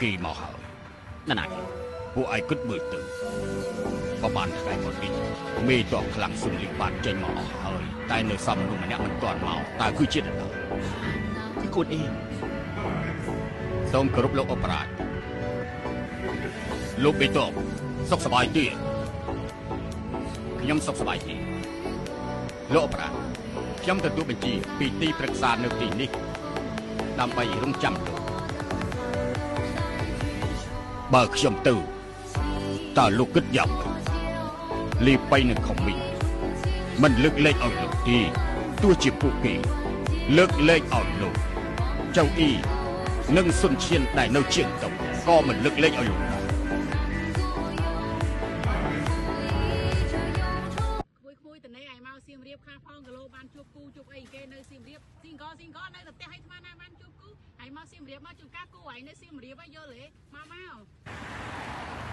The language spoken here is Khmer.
គេមកហើយណាស់ណាពួកឯងគិតមើលទៅប្រហែលថ្ងៃមុននេះមេតបខ្លាំងសុនលីបានចេញមកអស់ហើយតែនៅសំមនុស្សម្នាក់មិនទាន់មកតើគឺជានរណាគឺខ្លួនអ៊ីសូមគោរពលោកអបរាជលោកមេតបសុខសប្បាយទេខ្ញុំសុខសប្បាយទេលោកអបរាជខ្ញុំទទួលបញ្ជាពីទីប្រឹក្សានៅទីនេះដើម្បីរងចាំលោកបើខ្ញុំទៅតើលោកគិតយ៉ាងម៉េចលីប៉ៃនិងខំមីមិនលើកលែងឲ្យលោកទេទោះជាពួកគេលើកលែងឲ្យលោកចៅអ៊ីនិងសុនឈៀនដែលនៅជាងតុក៏មិនលើកលែងឲ្យលោកដែរគួយតនេះឲ្យមកសៀមរាបខាផងគីឡូបានជួបគូជួបអីគេនៅសៀមរាបស៊ីងកនៅតែផ្ទះឲ្យស្មានណាបានជួបគូឲ្យមកសៀមរាបមកជួបការគូឲ្យនៅសៀមរាបឲ្យយល់ទេមក